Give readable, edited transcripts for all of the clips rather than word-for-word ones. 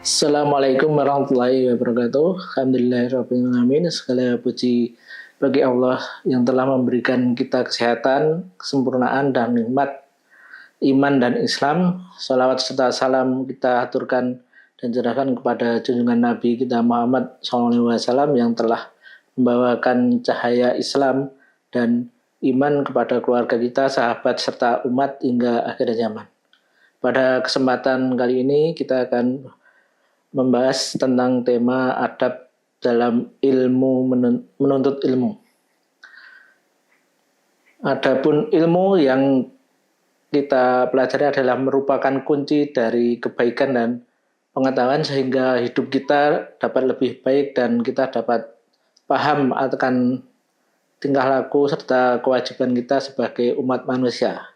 Assalamualaikum warahmatullahi wabarakatuh. Alhamdulillahirabbil alamin. Segala puji bagi Allah yang telah memberikan kita kesehatan, kesempurnaan dan nikmat iman dan Islam. Salawat serta salam kita aturkan dan curahkan kepada junjungan Nabi kita Muhammad SAW yang telah membawakan cahaya Islam dan iman kepada keluarga kita, sahabat serta umat hingga akhir zaman. Pada kesempatan kali ini kita akan membahas tentang tema adab dalam menuntut ilmu. Adapun ilmu yang kita pelajari adalah merupakan kunci dari kebaikan dan pengetahuan sehingga hidup kita dapat lebih baik dan kita dapat paham akan tingkah laku serta kewajiban kita sebagai umat manusia.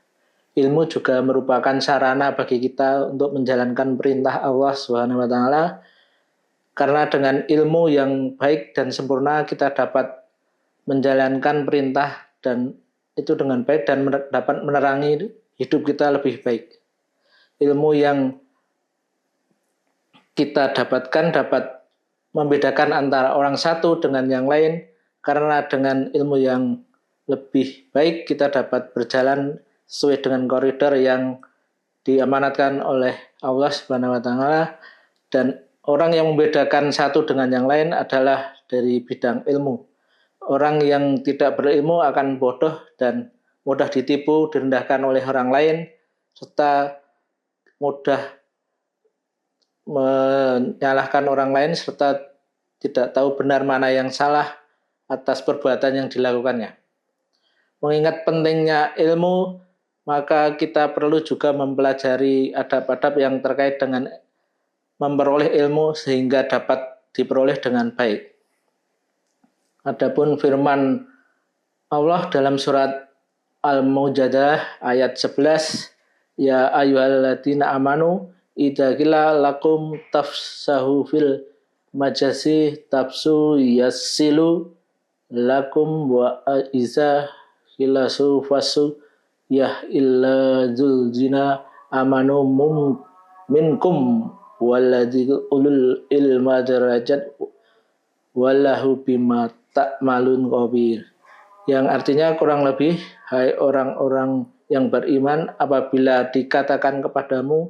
Ilmu juga merupakan sarana bagi kita untuk menjalankan perintah Allah Subhanahu wa taala. Karena dengan ilmu yang baik dan sempurna kita dapat menjalankan perintah dan itu dengan baik dan dapat menerangi hidup kita lebih baik. Ilmu yang kita dapatkan dapat membedakan antara orang satu dengan yang lain, karena dengan ilmu yang lebih baik kita dapat berjalan sesuai dengan koridor yang diamanatkan oleh Allah Subhanahu wa taala, dan orang yang membedakan satu dengan yang lain adalah dari bidang ilmu. Orang yang tidak berilmu akan bodoh dan mudah ditipu, direndahkan oleh orang lain, serta mudah menyalahkan orang lain serta tidak tahu benar mana yang salah atas perbuatan yang dilakukannya. Mengingat pentingnya ilmu, maka kita perlu juga mempelajari adab-adab yang terkait dengan memperoleh ilmu sehingga dapat diperoleh dengan baik. Adapun firman Allah dalam surat Al-Mujadalah ayat 11, ya ayyuhalladzina amanu idza qila lakum tafsahu fil majasi tafsu yassilu lakum wa iza khilasu fasu ya illa zulzina amanu minkum walladzi ulul ilma darajat wallahu bima ta'malun khabir. Yang artinya kurang lebih, hai orang-orang yang beriman, apabila dikatakan kepadamu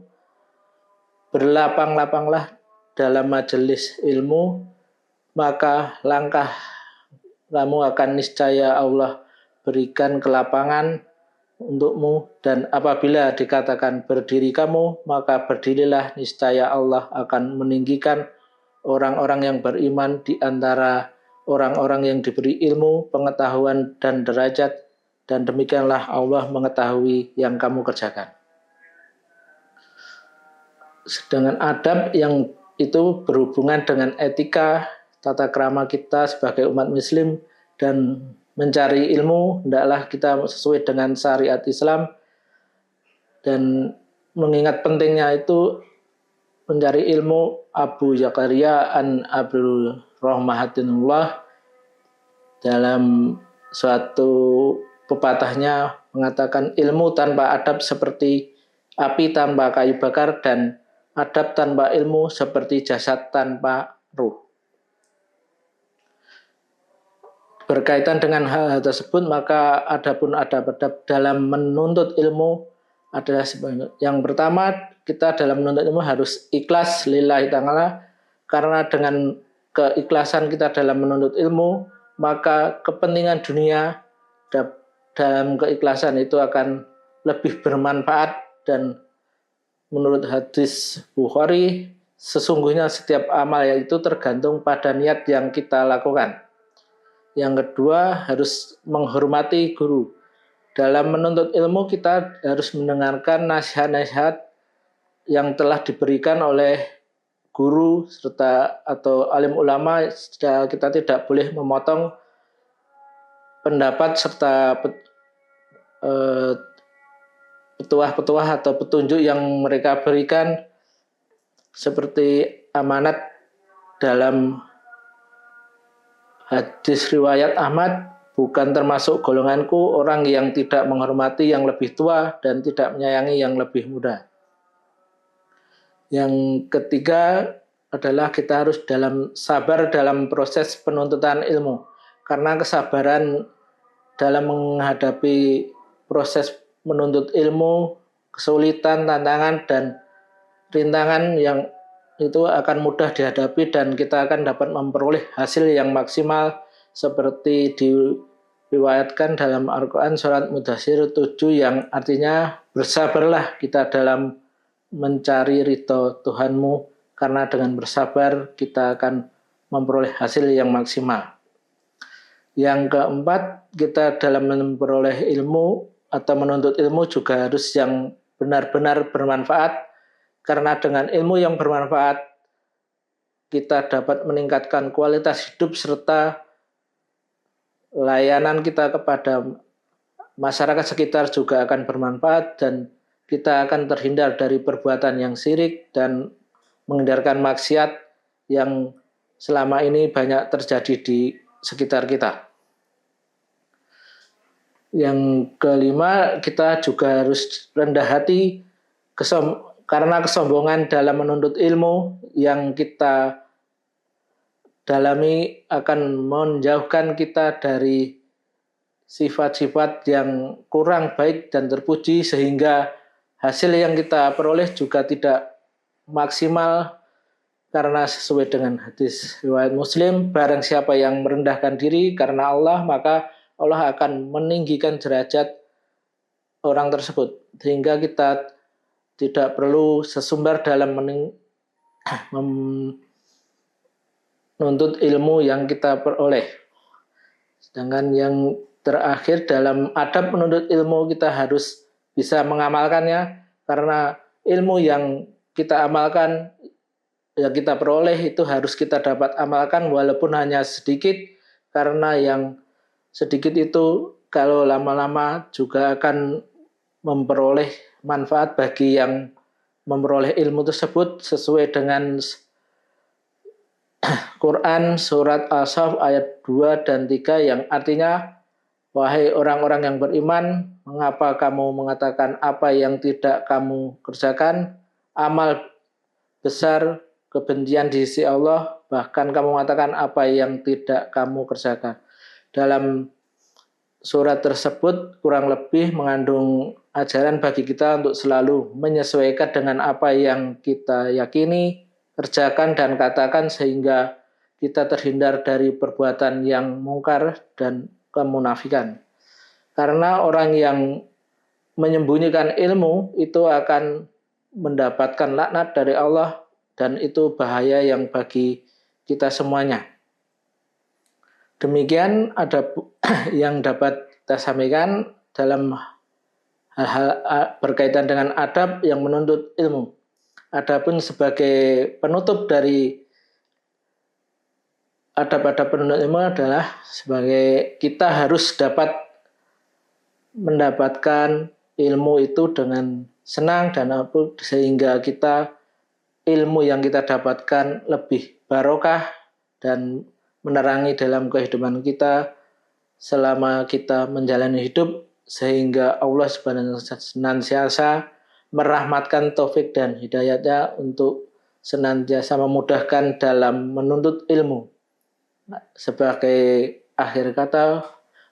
berlapang-lapanglah dalam majelis ilmu, maka langkah kamu akan niscaya Allah berikan kelapangan untukmu, dan apabila dikatakan berdiri kamu, maka berdirilah, niscaya Allah akan meninggikan orang-orang yang beriman di antara orang-orang yang diberi ilmu, pengetahuan dan derajat, dan demikianlah Allah mengetahui yang kamu kerjakan. Sedangkan adab yang itu berhubungan dengan etika, tata krama kita sebagai umat muslim, dan mencari ilmu hendaklah kita sesuai dengan syariat Islam. Dan mengingat pentingnya itu mencari ilmu, Abu Zakaria an Abdul Rahmahatinullah dalam suatu pepatahnya mengatakan, ilmu tanpa adab seperti api tanpa kayu bakar, dan adab tanpa ilmu seperti jasad tanpa ruh. Berkaitan dengan hal tersebut, maka adapun adab-adab dalam menuntut ilmu adalah yang pertama, kita dalam menuntut ilmu harus ikhlas lillahi ta'ala, karena dengan keikhlasan kita dalam menuntut ilmu, maka kepentingan dunia dalam keikhlasan itu akan lebih bermanfaat. Dan menurut hadis Bukhari, sesungguhnya setiap amal itu tergantung pada niat yang kita lakukan. Yang kedua, harus menghormati guru. Dalam menuntut ilmu kita harus mendengarkan nasihat-nasihat yang telah diberikan oleh guru serta atau alim ulama. Kita tidak boleh memotong pendapat serta petuah-petuah atau petunjuk yang mereka berikan, seperti amanat dalam hadis riwayat Ahmad, bukan termasuk golonganku orang yang tidak menghormati yang lebih tua dan tidak menyayangi yang lebih muda. Yang ketiga adalah kita harus sabar dalam proses penuntutan ilmu. Karena kesabaran dalam menghadapi proses menuntut ilmu, kesulitan, tantangan, dan rintangan yang itu akan mudah dihadapi dan kita akan dapat memperoleh hasil yang maksimal seperti diriwayatkan dalam Al-Quran surat Mudaththir 7 yang artinya bersabarlah kita dalam mencari ridho Tuhanmu karena dengan bersabar kita akan memperoleh hasil yang maksimal. Yang keempat, kita dalam memperoleh ilmu atau menuntut ilmu juga harus yang benar-benar bermanfaat, karena dengan ilmu yang bermanfaat kita dapat meningkatkan kualitas hidup serta layanan kita kepada masyarakat sekitar juga akan bermanfaat dan kita akan terhindar dari perbuatan yang syirik dan menghindarkan maksiat yang selama ini banyak terjadi di sekitar kita. Yang kelima, kita juga harus rendah hati karena kesombongan dalam menuntut ilmu yang kita dalami akan menjauhkan kita dari sifat-sifat yang kurang baik dan terpuji sehingga hasil yang kita peroleh juga tidak maksimal. Karena sesuai dengan hadis riwayat Muslim, barang siapa yang merendahkan diri karena Allah, maka Allah akan meninggikan derajat orang tersebut. Sehingga kita tidak perlu sesumbar dalam menuntut ilmu yang kita peroleh. Sedangkan yang terakhir dalam adab menuntut ilmu kita harus bisa mengamalkannya, karena ilmu yang kita amalkan yang kita peroleh itu harus kita dapat amalkan walaupun hanya sedikit, karena yang sedikit itu kalau lama-lama juga akan memperoleh manfaat bagi yang memperoleh ilmu tersebut sesuai dengan Quran surat As-Saff ayat 2 dan 3 yang artinya, wahai orang-orang yang beriman, mengapa kamu mengatakan apa yang tidak kamu kerjakan? Amal besar kebencian di sisi Allah, bahkan kamu mengatakan apa yang tidak kamu kerjakan. Dalam surat tersebut kurang lebih mengandung ajaran bagi kita untuk selalu menyesuaikan dengan apa yang kita yakini, kerjakan dan katakan sehingga kita terhindar dari perbuatan yang mungkar dan kemunafikan. Karena orang yang menyembunyikan ilmu itu akan mendapatkan laknat dari Allah, dan itu bahaya yang bagi kita semuanya. Demikian ada yang dapat kita sampaikan dalam hal-hal berkaitan dengan adab yang menuntut ilmu. Adapun sebagai penutup dari adab-adab penuntut ilmu adalah sebagai kita harus dapat mendapatkan ilmu itu dengan senang dan sehingga kita ilmu yang kita dapatkan lebih barokah dan menerangi dalam kehidupan kita selama kita menjalani hidup, sehingga Allah Subhanahu wa Ta'ala senantiasa merahmatkan taufik dan hidayatnya untuk senantiasa memudahkan dalam menuntut ilmu. Sebagai akhir kata,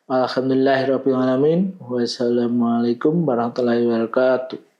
alhamdulillahirrabbilalamin, wassalamualaikum warahmatullahi wabarakatuh.